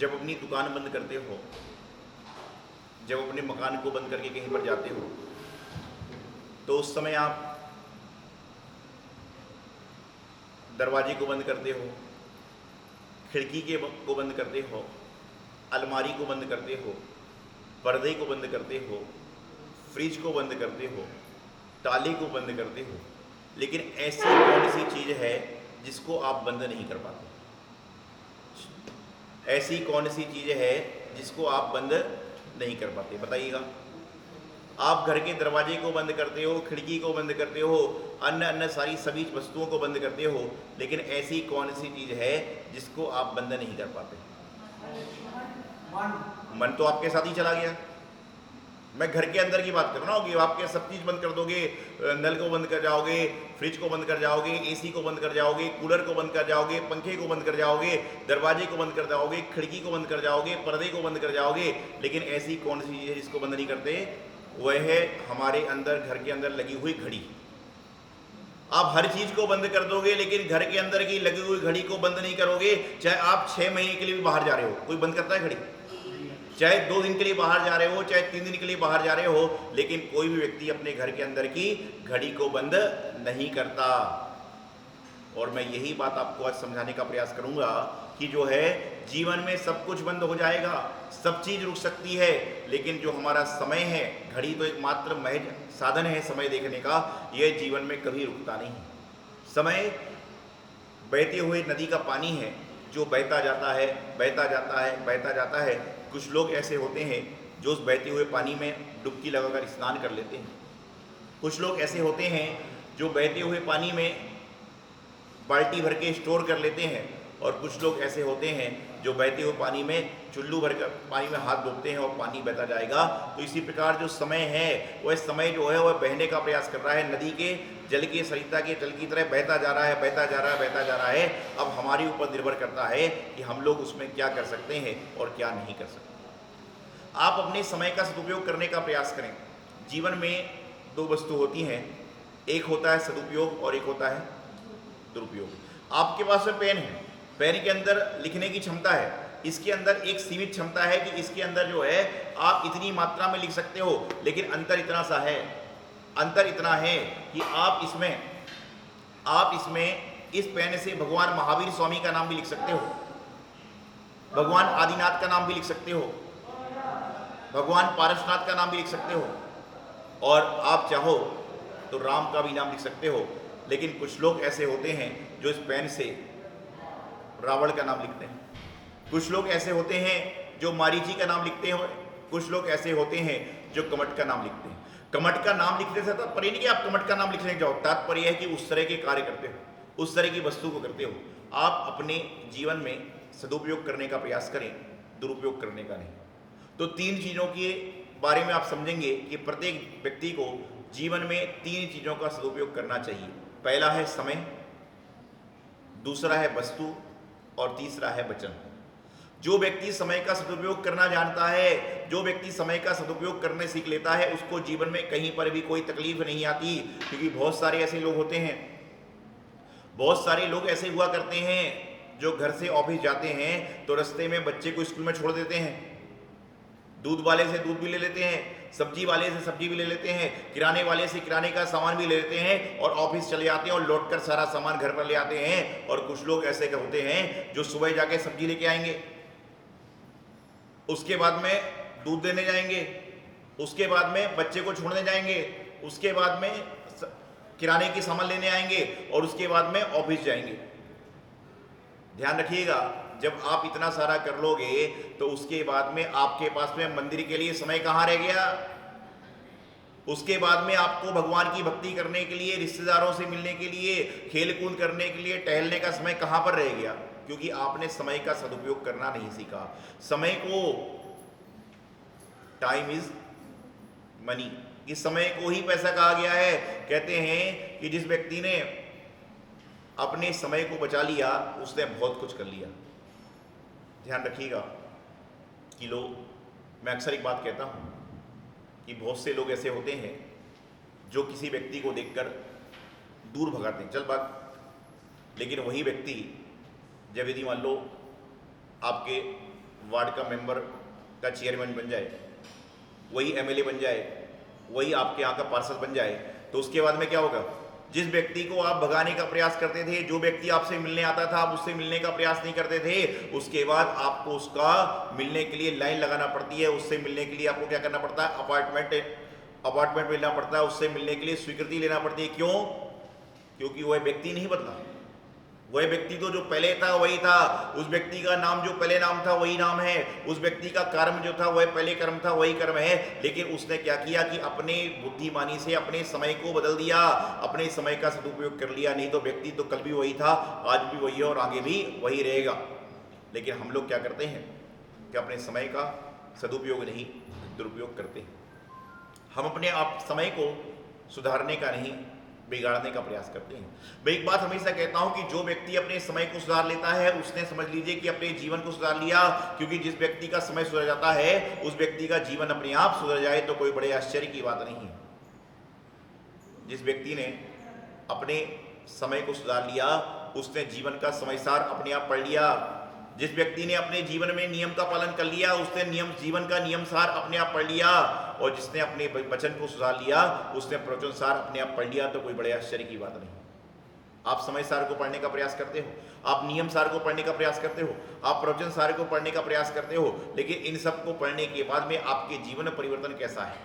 जब अपनी दुकान बंद करते हो, जब अपने मकान को बंद करके कहीं पर जाते हो, तो उस समय आप दरवाजे को बंद करते हो, खिड़की को बंद करते हो, अलमारी को बंद करते हो, पर्दे को बंद करते हो, फ्रिज को बंद करते हो, ताले को बंद करते हो, लेकिन ऐसी कौन सी चीज़ है जिसको आप बंद नहीं कर पाते? ऐसी कौन सी चीज़ है जिसको आप बंद नहीं कर पाते? बताइएगा। आप घर के दरवाजे को बंद करते हो, खिड़की को बंद करते हो, अन्य सारी सभी वस्तुओं को बंद करते हो, लेकिन ऐसी कौन सी चीज़ है जिसको आप बंद नहीं कर पाते? मन तो आपके साथ ही चला गया। मैं घर के अंदर की बात कर रहा हूँ कि आपके सब चीज़ बंद कर दोगे, नल को बंद कर जाओगे, फ्रिज को बंद कर जाओगे, एसी को बंद कर जाओगे, कूलर को बंद कर जाओगे, पंखे को बंद कर जाओगे, दरवाजे को बंद कर जाओगे, खिड़की को बंद कर जाओगे, पर्दे को बंद कर जाओगे, लेकिन ऐसी कौन सी चीज़ है जिसको बंद नहीं करते? वह है हमारे अंदर, घर के अंदर लगी हुई घड़ी। आप हर चीज़ को बंद कर दोगे, लेकिन घर के अंदर की लगी हुई घड़ी को बंद नहीं करोगे। चाहे आप 6 महीने के लिए भी बाहर जा रहे हो, कोई बंद करता है घड़ी? चाहे 2 दिन के लिए बाहर जा रहे हो, चाहे 3 दिन के लिए बाहर जा रहे हो, लेकिन कोई भी व्यक्ति अपने घर के अंदर की घड़ी को बंद नहीं करता। और मैं यही बात आपको आज समझाने का प्रयास करूंगा कि जो है जीवन में सब कुछ बंद हो जाएगा, सब चीज़ रुक सकती है, लेकिन जो हमारा समय है, घड़ी तो एकमात्र महज साधन है समय देखने का, यह जीवन में कभी रुकता नहीं। समय बहते हुए नदी का पानी है जो बहता जाता है, बहता जाता है, बहता जाता है। कुछ लोग ऐसे होते हैं जो उस बहते हुए पानी में डुबकी लगाकर स्नान कर लेते हैं। कुछ लोग ऐसे होते हैं जो बहते हुए पानी में बाल्टी भर के स्टोर कर लेते हैं, और कुछ लोग ऐसे होते हैं जो बहते हुए पानी में चुल्लू भर कर पानी में हाथ डूबते हैं और पानी बहता जाएगा। तो इसी प्रकार जो समय है, वह समय जो है वह बहने का प्रयास कर रहा है, नदी के जल के, सरिता के जल की तरह बहता जा रहा है, बहता जा रहा है, बहता जा रहा है। अब हमारे ऊपर निर्भर करता है कि हम लोग उसमें क्या कर सकते हैं और क्या नहीं कर सकते। आप अपने समय का सदुपयोग करने का प्रयास करें। जीवन में 2 वस्तु होती हैं, एक होता है सदुपयोग और एक होता है दुरुपयोग। आपके पास में पेन है, पेन के अंदर लिखने की क्षमता है, इसके अंदर एक सीमित क्षमता है कि इसके अंदर जो है आप इतनी मात्रा में लिख सकते हो, लेकिन अंतर इतना सा है, अंतर इतना है कि आप इसमें इस पेन से भगवान महावीर स्वामी का नाम भी लिख सकते हो, भगवान आदिनाथ का नाम भी लिख सकते हो, भगवान पारसनाथ का नाम भी लिख सकते हो, और आप चाहो तो राम का भी नाम लिख सकते हो। लेकिन कुछ लोग ऐसे होते हैं जो इस पेन से रावण का नाम लिखते हैं, कुछ लोग ऐसे होते हैं जो मारीची का नाम लिखते हैं, कुछ लोग ऐसे होते हैं जो कमट का नाम लिखते हैं। कमट का नाम लिखने से तात्पर्य नहीं कि आप कमट का नाम लिखने जाओ, तात्पर्य है कि उस तरह के कार्य करते हो, उस तरह की वस्तु को करते हो। आप अपने जीवन में सदुपयोग करने का प्रयास करें, दुरुपयोग करने का नहीं। तो 3 चीज़ों के बारे में आप समझेंगे कि प्रत्येक व्यक्ति को जीवन में 3 चीज़ों का सदुपयोग करना चाहिए। पहला है समय, दूसरा है वस्तु, और तीसरा है वचन। जो व्यक्ति समय का सदुपयोग करना जानता है, जो व्यक्ति समय का सदुपयोग करने सीख लेता है, उसको जीवन में कहीं पर भी कोई तकलीफ नहीं आती। क्योंकि बहुत सारे ऐसे लोग होते हैं, बहुत सारे लोग ऐसे हुआ करते हैं जो घर से ऑफिस जाते हैं तो रास्ते में बच्चे को स्कूल में छोड़ देते हैं, दूध वाले से दूध भी ले लेते हैं, सब्जी वाले से सब्जी भी ले लेते हैं, किराने वाले से किराने का सामान भी ले लेते हैं, और ऑफिस चले जाते हैं और लौटकर सारा सामान घर पर ले आते हैं। और कुछ लोग ऐसे होते हैं जो सुबह जाके सब्जी लेके आएंगे, उसके बाद में दूध देने जाएंगे, उसके बाद में बच्चे को छोड़ने जाएंगे, उसके बाद में किराने की सामान लेने आएंगे, और उसके बाद में ऑफिस जाएंगे। ध्यान रखिएगा, जब आप इतना सारा कर लोगे तो उसके बाद में आपके पास में मंदिर के लिए समय कहाँ रह गया? उसके बाद में आपको भगवान की भक्ति करने के लिए, रिश्तेदारों से मिलने के लिए, खेल कूद करने के लिए, टहलने का समय कहाँ पर रह गया? क्योंकि आपने समय का सदुपयोग करना नहीं सीखा। समय को, टाइम इज मनी, इस समय को ही पैसा कहा गया है। कहते हैं कि जिस व्यक्ति ने अपने समय को बचा लिया उसने बहुत कुछ कर लिया। ध्यान रखिएगा कि मैं अक्सर एक बात कहता हूं कि बहुत से लोग ऐसे होते हैं जो किसी व्यक्ति को देखकर दूर भगाते हैं, चल भाग। लेकिन वही व्यक्ति जब यदि मान लो आपके वार्ड का मेंबर का चेयरमैन बन जाए, वही एमएलए बन जाए, वही आपके यहाँ का पार्षद बन जाए, तो उसके बाद में क्या होगा? जिस व्यक्ति को आप भगाने का प्रयास करते थे, जो व्यक्ति आपसे मिलने आता था, आप उससे मिलने का प्रयास नहीं करते थे, उसके बाद आपको उसका मिलने के लिए लाइन लगाना पड़ती है, उससे मिलने के लिए आपको क्या करना पड़ता है? अपार्टमेंट मिलना पड़ता है, उससे मिलने के लिए स्वीकृति लेना पड़ती है। क्यों? क्योंकि वह व्यक्ति नहीं बदला, वह व्यक्ति तो जो पहले था वही था, उस व्यक्ति का नाम जो पहले नाम था वही नाम है, उस व्यक्ति का कर्म जो था वह पहले कर्म था वही कर्म है, लेकिन उसने क्या किया कि अपने बुद्धिमानी से अपने समय को बदल दिया, अपने समय का सदुपयोग कर लिया। नहीं तो व्यक्ति तो कल भी वही था, आज भी वही है और आगे भी वही रहेगा। लेकिन हम लोग क्या करते हैं कि अपने समय का सदुपयोग नहीं, दुरुपयोग करते हैं। हम अपने आप समय को सुधारने का नहीं, बिगाड़ने का प्रयास करते हैं। मैं एक बात हमेशा कहता हूं कि जो व्यक्ति अपने समय को सुधार लेता है, उसने समझ लीजिए कि अपने जीवन को सुधार लिया, क्योंकि जिस व्यक्ति का समय सुधर जाता है, उस व्यक्ति का जीवन अपने आप सुधर जाए तो कोई बड़े आश्चर्य की बात नहीं है। जिस व्यक्ति ने अपने समय को सुधार लिया, उसने जीवन का समयसार अपने आप पढ़ लिया। जिस व्यक्ति ने अपने जीवन में नियम का पालन कर लिया, उसने जीवन का नियम सार अपने आप पढ़ लिया। और जिसने अपने वचन को सुधार लिया, उसने प्रवचन सार अपने आप पढ़ लिया। तो कोई बड़े आश्चर्य की बात नहीं। आप समय सार को पढ़ने का प्रयास करते हो, आप नियम सार को पढ़ने का प्रयास करते हो, आप प्रवचन सार को पढ़ने का प्रयास करते हो, लेकिन इन सब को पढ़ने के बाद में आपके जीवन में परिवर्तन कैसा है?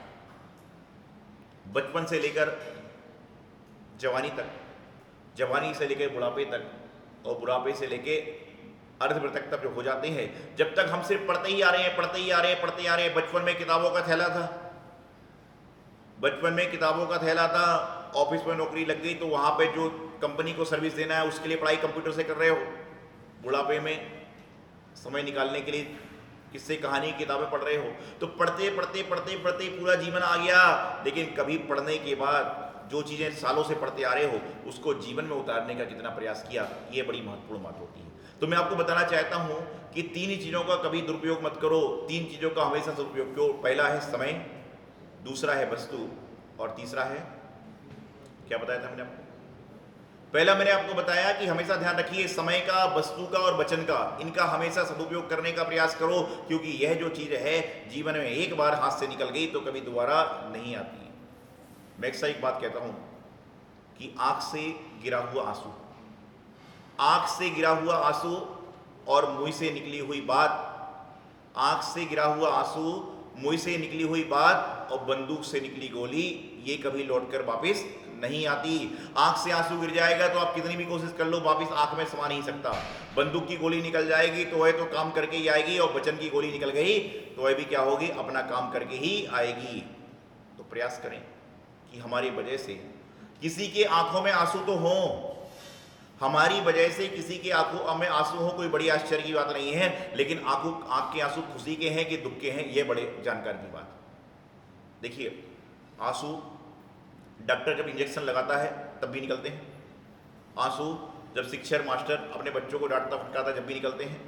बचपन से लेकर जवानी तक, जवानी से लेकर बुढ़ापे तक, और बुढ़ापे से लेकर अर्धवृतक तक जो हो जाते हैं, जब तक हम सिर्फ पढ़ते ही आ रहे हैं। बचपन में किताबों का थैला था, बचपन में किताबों का थैला था, ऑफिस में नौकरी लग गई तो वहां पे जो कंपनी को सर्विस देना है उसके लिए पढ़ाई कंप्यूटर से कर रहे हो। बुढ़ापे में समय निकालने के लिए किस्से कहानी किताबें पढ़ रहे हो। तो पढ़ते पूरा जीवन आ गया, लेकिन कभी पढ़ने के बाद जो चीजें सालों से पढ़ते आ रहे हो उसको जीवन में उतारने का कितना प्रयास किया, ये बड़ी महत्वपूर्ण बात होती है। तो मैं आपको बताना चाहता हूं कि 3 ही चीजों का कभी दुरुपयोग मत करो, 3 चीजों का हमेशा सदुपयोग करो। पहला है समय, दूसरा है वस्तु, और तीसरा है क्या बताया था मैंने आपको? पहला मैंने आपको बताया कि हमेशा ध्यान रखिए समय का, वस्तु का और वचन का, इनका हमेशा सदुपयोग करने का प्रयास करो, क्योंकि यह जो चीज है जीवन में एक बार हाथ से निकल गई तो कभी दोबारा नहीं आती। मैं एक बात कहता हूं कि आंख से गिरा हुआ आंसू, आंख से गिरा हुआ आंसू और मुंह से निकली हुई बात, आंख से गिरा हुआ आंसू, मुंह से निकली हुई बात और बंदूक से निकली गोली, ये कभी लौटकर वापस नहीं आती। आंख से आंसू गिर जाएगा तो आप कितनी भी कोशिश कर लो, वापस आंख में समा नहीं सकता। बंदूक की गोली निकल जाएगी तो वह तो काम करके ही आएगी, और वचन की गोली निकल गई तो वह भी क्या होगी? अपना काम करके ही आएगी। तो प्रयास करें कि हमारी वजह से किसी के आंखों में आंसू तो हो, हमारी वजह से किसी के आंखों में आंसू हो, कोई बड़ी आश्चर्य की बात नहीं है, लेकिन आंख के आंसू खुशी के हैं कि दुख के हैं, यह बड़े जानकारी की बात। देखिए, आंसू डॉक्टर जब इंजेक्शन लगाता है तब भी निकलते हैं, आंसू जब शिक्षक मास्टर अपने बच्चों को डांटता फटकारता जब भी निकलते हैं,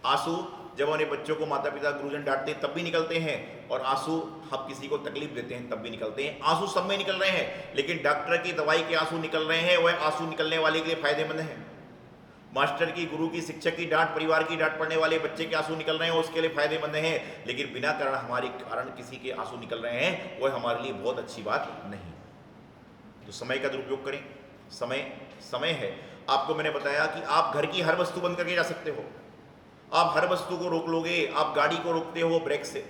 आंसू जब अपने बच्चों को माता पिता गुरुजन डांटते हैं तब भी निकलते हैं, और आंसू हम किसी को तकलीफ देते हैं तब भी निकलते हैं। आंसू सब में निकल रहे हैं, लेकिन डॉक्टर की दवाई के आंसू निकल रहे हैं, वह आंसू निकलने वाले के लिए फायदेमंद है। मास्टर की, गुरु की, शिक्षक की डांट, परिवार की डांट पड़ने वाले बच्चे के आंसू निकल रहे हैं, उसके लिए फायदेमंद है। लेकिन बिना कारण हमारे कारण किसी के आंसू निकल रहे हैं, वह हमारे लिए बहुत अच्छी बात नहीं। तो समय का दुरुपयोग करें। समय है। आपको मैंने बताया कि आप घर की हर वस्तु बंद करके जा सकते हो, आप हर वस्तु को रोक लोगे। आप गाड़ी को रोकते हो ब्रेक से,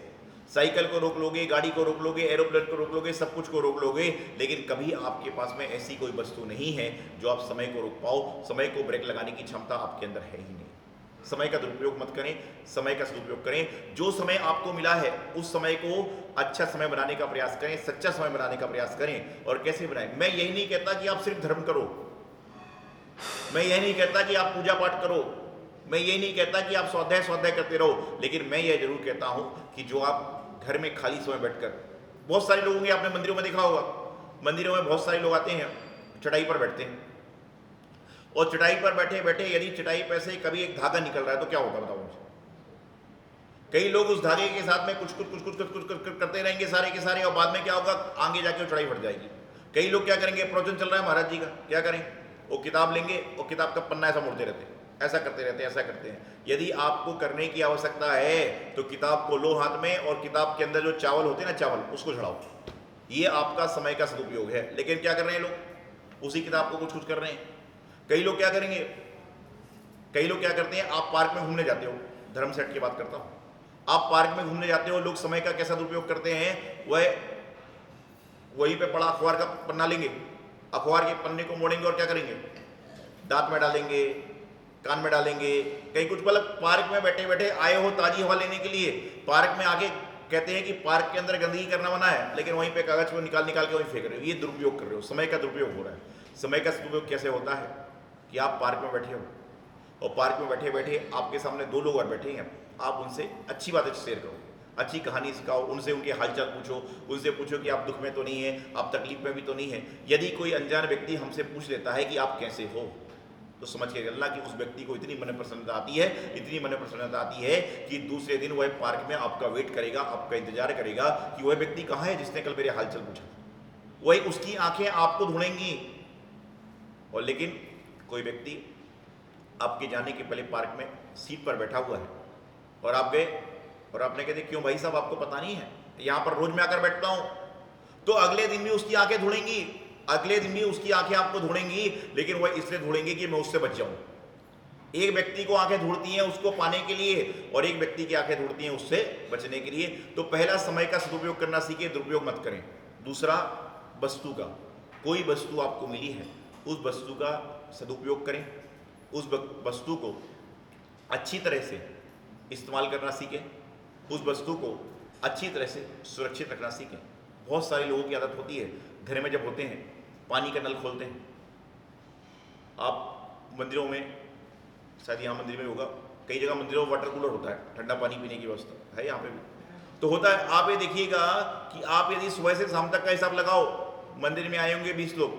साइकिल को रोक लोगे, गाड़ी को रोक लोगे, एरोप्लेन को रोक लोगे, सब कुछ को रोक लोगे, लेकिन कभी आपके पास में ऐसी कोई वस्तु नहीं है जो आप समय को रोक पाओ। समय को ब्रेक लगाने की क्षमता आपके अंदर है ही नहीं। समय का दुरुपयोग मत करें, समय का सदुपयोग करें। जो समय आपको मिला है उस समय को अच्छा समय बनाने का प्रयास करें, सच्चा समय बनाने का प्रयास करें। और कैसे बनाएं? मैं यही नहीं कहता कि आप सिर्फ धर्म करो, मैं यही नहीं कहता कि आप पूजा पाठ करो, मैं यही नहीं कहता कि आप स्वाध्याय करते रहो, लेकिन मैं यह जरूर कहता हूं कि जो आप घर में खाली समय बैठकर, बहुत सारे लोग होंगे, आपने मंदिरों में देखा होगा, मंदिरों में बहुत सारे लोग आते हैं, चटाई पर बैठते हैं, और चटाई पर बैठे बैठे यदि चटाई पर से कभी एक धागा निकल रहा है तो क्या होगा बताओ मुझे? कई लोग उस धागे के साथ में कुछ करते रहेंगे सारे के सारे, और बाद में क्या होगा? आगे जाके चटाई फट जाएगी। कई लोग क्या करेंगे? प्रवचन चल रहा है महाराज जी का, क्या करें? वो किताब लेंगे और किताब का पन्ना ऐसा मोड़ते रहते हैं, ऐसा करते रहते हैं, ऐसा करते हैं। यदि आपको करने की आवश्यकता है तो किताब को लो हाथ में और किताब के अंदर जो चावल होते हैं ना, चावल, उसको चढ़ाओ। ये आपका समय का सदुपयोग है। लेकिन क्या कर रहे हैं लोग, उसी किताब को कुछ कुछ कर रहे हैं। कई लोग क्या करेंगे, कई लोग क्या करते हैं, आप पार्क में घूमने जाते हो, धर्म सेट की बात करता हूं, आप पार्क में घूमने जाते हो, लोग समय का कैसा दुरुपयोग करते हैं, वह वहीं पे पड़ा अखबार का पन्ना लेंगे, अखबार के पन्ने को मोड़ेंगे और क्या करेंगे, दांत में डालेंगे, कान में डालेंगे। कई कुछ मतलब पार्क में बैठे बैठे आए हो ताजी हवा लेने के लिए, पार्क में आगे कहते हैं कि पार्क के अंदर गंदगी करना मना है, लेकिन वहीं पे कागज को निकाल निकाल के वहीं फेंक रहे हो। ये दुरुपयोग कर रहे हो, समय का दुरुपयोग हो रहा है। समय का सदुपयोग कैसे होता है कि आप पार्क में बैठे हो और पार्क में बैठे बैठे आपके सामने दो लोग और बैठे हैं, आप उनसे अच्छी बातें शेयर करो, अच्छी कहानी सिखाओ, उनसे उनके हालचाल पूछो, उनसे पूछो कि आप दुख में तो नहीं है, आप तकलीफ में भी तो नहीं है। यदि कोई अनजान व्यक्ति हमसे पूछ लेता है कि आप कैसे हो, तो समझ के चलना कि उस व्यक्ति को इतनी मन प्रसन्नता आती है, इतनी मन प्रसन्नता आती है कि दूसरे दिन वह पार्क में आपका वेट करेगा, आपका इंतजार करेगा कि वह व्यक्ति कहाँ है जिसने कल मेरे हालचाल पूछा। वही उसकी आंखें आपको ढूंढेंगी। और लेकिन कोई व्यक्ति आपके जाने के पहले पार्क में सीट पर बैठा हुआ है और आप गए और आपने कहते क्यों भाई साहब, आपको पता नहीं है यहाँ पर रोज मैं आकर बैठता हूं, तो अगले दिन भी उसकी आंखें ढूंढेंगी, अगले दिन भी उसकी आंखें आपको ढूंढेंगी, लेकिन वह इसलिए ढूंढेंगी कि मैं उससे बच जाऊं। एक व्यक्ति को आंखें ढूंढती हैं उसको पाने के लिए और एक व्यक्ति की आंखें ढूंढती हैं उससे बचने के लिए। तो पहला, समय का सदुपयोग करना सीखिए, दुरुपयोग मत करें। दूसरा, वस्तु का, कोई वस्तु आपको मिली है उस वस्तु का सदुपयोग करें, उस वस्तु को अच्छी तरह से इस्तेमाल करना सीखें, उस वस्तु को अच्छी तरह से सुरक्षित रखना सीखें। बहुत सारे लोगों की आदत होती है, घर में जब होते हैं पानी का नल खोलते हैं। आप मंदिरों में, शायद यहाँ मंदिर में होगा, कई जगह मंदिरों में वाटर कूलर होता है, ठंडा पानी पीने की व्यवस्था है, यहाँ पे भी तो होता है। आप ये देखिएगा कि आप यदि सुबह से शाम तक का हिसाब लगाओ, मंदिर में आए होंगे 20 लोग,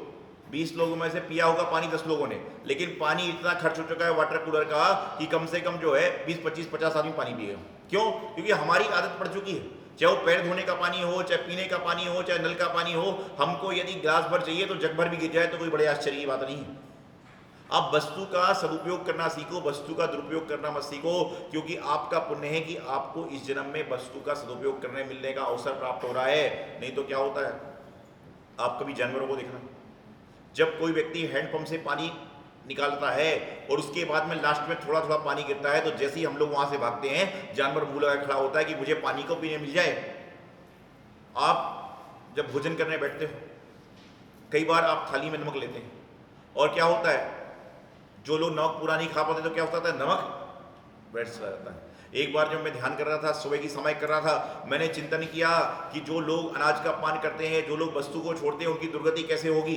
20 लोगों में से पिया होगा पानी 10 लोगों ने, लेकिन पानी इतना खर्च हो चुका है वाटर कूलर का कि कम से कम जो है 20, 25, 50 आदमी पानी पिएगा। क्यों? क्योंकि हमारी आदत पड़ चुकी है, चाहे वो पैर धोने का पानी हो, चाहे पीने का पानी हो, चाहे नल का पानी हो, हमको यदि गिलास भर चाहिए तो जग भर भी गिर जाए तो कोई बड़े आश्चर्य की बात नहीं है। आप वस्तु का सदुपयोग करना सीखो, वस्तु का दुरुपयोग करना मत सीखो, क्योंकि आपका पुण्य है कि आपको इस जन्म में वस्तु का सदुपयोग करने मिलने का अवसर प्राप्त हो रहा है। नहीं तो क्या होता है, आप कभी जानवरों को देखना, जब कोई व्यक्ति हैंडपंप से पानी निकालता है और उसके बाद में लास्ट में थोड़ा थोड़ा पानी गिरता है, तो जैसे ही हम लोग वहां से भागते हैं, जानवर मुंह लगा खड़ा होता है कि मुझे पानी को पीने मिल जाए। आप जब भोजन करने बैठते हो, कई बार आप थाली में नमक लेते हैं और क्या होता है, जो लोग नमक पूरा नहीं खा पाते तो क्या होता है, नमक बैठ जाता है। एक बार जब मैं ध्यान कर रहा था, सुबह की समय कर रहा था, मैंने चिंतन किया कि जो लोग अनाज का अपमान करते हैं, जो लोग वस्तु को छोड़ते हैं, उनकी दुर्गति कैसे होगी।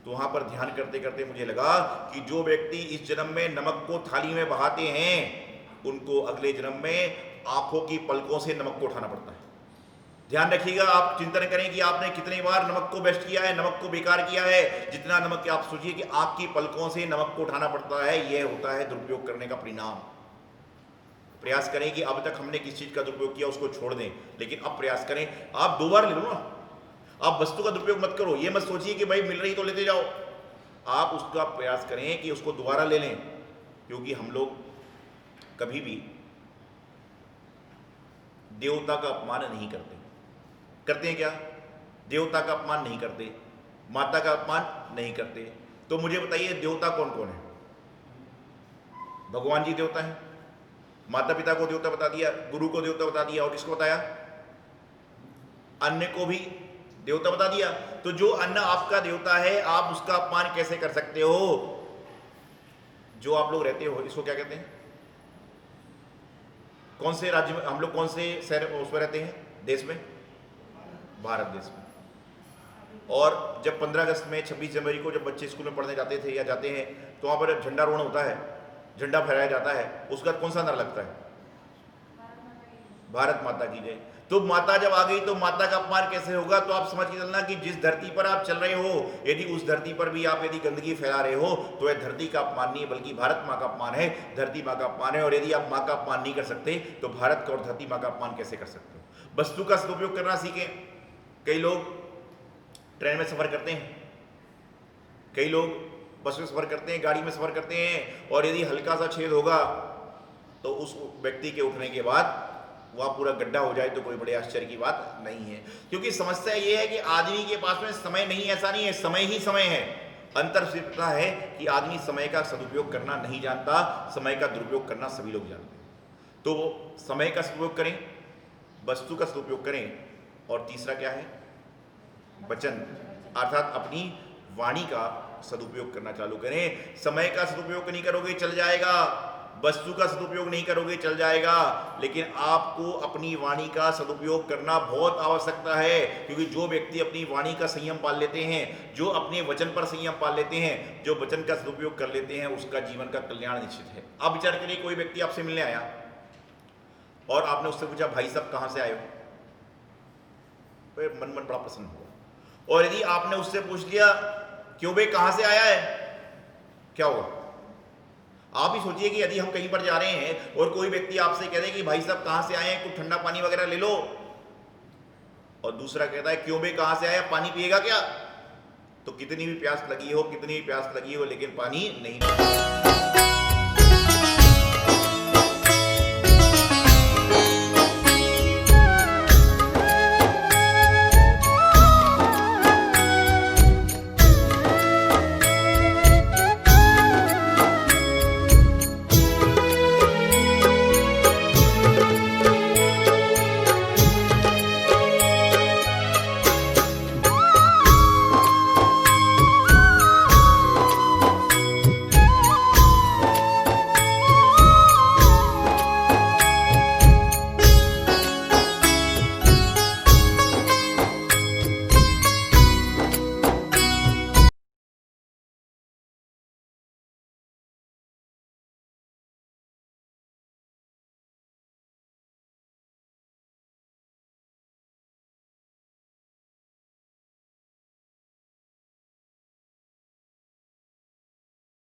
तो वहां पर ध्यान करते करते मुझे लगा कि जो व्यक्ति इस जन्म में नमक को थाली में बहाते हैं, उनको अगले जन्म में आंखों की पलकों से नमक को उठाना पड़ता है। ध्यान रखिएगा, आप चिंतन करें कि आपने कितनी बार नमक को वेस्ट किया है, नमक को बेकार किया है। जितना नमक, आप सोचिए कि आंख की पलकों से नमक को उठाना पड़ता है। यह होता है दुरुपयोग करने का परिणाम। प्रयास करें कि अब तक हमने किस चीज का दुरुपयोग किया उसको छोड़ दें, लेकिन अब प्रयास करें, आप 2 बार ले लो ना। आप वस्तु का दुरुपयोग मत करो, ये मत सोचिए कि भाई मिल रही तो लेते जाओ। आप उसका प्रयास करें कि उसको दोबारा ले लें, क्योंकि हम लोग कभी भी देवता का अपमान नहीं करते। करते हैं क्या? देवता का अपमान नहीं करते, माता का अपमान नहीं करते। तो मुझे बताइए, देवता कौन कौन है? भगवान जी देवता है, माता पिता को देवता बता दिया, गुरु को देवता बता दिया, और किसको बताया? अन्न को भी देवता बता दिया। तो जो अन्न आपका देवता है, आप उसका अपमान कैसे कर सकते हो? जो आप लोग रहते हो, इसको क्या कहते हैं? कौन से राज्य में हम लोग, कौन से शहर उसमें रहते हैं, देश में? भारत देश में। और जब 15 अगस्त में, 26 जनवरी को जब बच्चे स्कूल में पढ़ने जाते थे या जाते हैं, तो वहां पर झंडारोहण होता है, झंडा फहराया जाता है, उसके बाद कौन सा नारा लगता है? भारत माता की जय। तो माता जब आ गई तो माता का अपमान कैसे होगा? तो आप समझ के चलना कि जिस धरती पर आप चल रहे हो, यदि उस धरती पर भी आप यदि गंदगी फैला रहे हो, तो यह धरती का अपमान नहीं है, बल्कि भारत माँ का अपमान है, धरती माँ का अपमान है। और यदि आप माँ का अपमान नहीं कर सकते, तो भारत का और धरती माँ का अपमान कैसे कर सकते हो? वस्तु का सदुपयोग करना सीखें। कई लोग ट्रेन में सफर करते हैं, कई लोग बस में सफ़र करते हैं, गाड़ी में सफ़र करते हैं, और यदि हल्का सा छेद होगा तो उस व्यक्ति के उठने के बाद वह पूरा गड्ढा हो जाए तो कोई बड़े आश्चर्य की बात नहीं है। क्योंकि समस्या ये है कि आदमी के पास में समय नहीं, ऐसा नहीं है, समय ही समय है। अंतर सिर्फ इतना है कि आदमी समय का सदुपयोग करना नहीं जानता, समय का दुरुपयोग करना सभी लोग जानते हैं। तो वो समय का सदुपयोग करें, वस्तु का सदुपयोग करें, और तीसरा क्या है? वचन, अर्थात अपनी वाणी का सदुपयोग करना चालू करें। समय का सदुपयोग नहीं करोगे चल जाएगा, वस्तु का सदुपयोग नहीं करोगे चल जाएगा, लेकिन आपको अपनी वाणी का सदुपयोग करना बहुत आवश्यकता है। क्योंकि जो व्यक्ति अपनी वाणी का संयम पाल लेते हैं, जो अपने वचन पर संयम पाल लेते हैं, जो वचन का सदुपयोग कर लेते हैं, उसका जीवन का कल्याण निश्चित है। अब विचार करिए, कोई व्यक्ति आपसे मिलने आया और आपने उससे पूछा, भाई साहब कहाँ से आए हो? तो मन बड़ा प्रसन्न हुआ। और यदि आपने उससे पूछ लिया, क्यों बे कहाँ से आया है, क्या होगा? आप ही सोचिए कि यदि हम कहीं पर जा रहे हैं और कोई व्यक्ति आपसे कह दे कि भाई साहब कहाँ से आए हैं, कुछ ठंडा पानी वगैरह ले लो, और दूसरा कहता है क्यों बे कहाँ से आया, पानी पिएगा क्या? तो कितनी भी प्यास लगी हो, कितनी भी प्यास लगी हो, लेकिन पानी नहीं।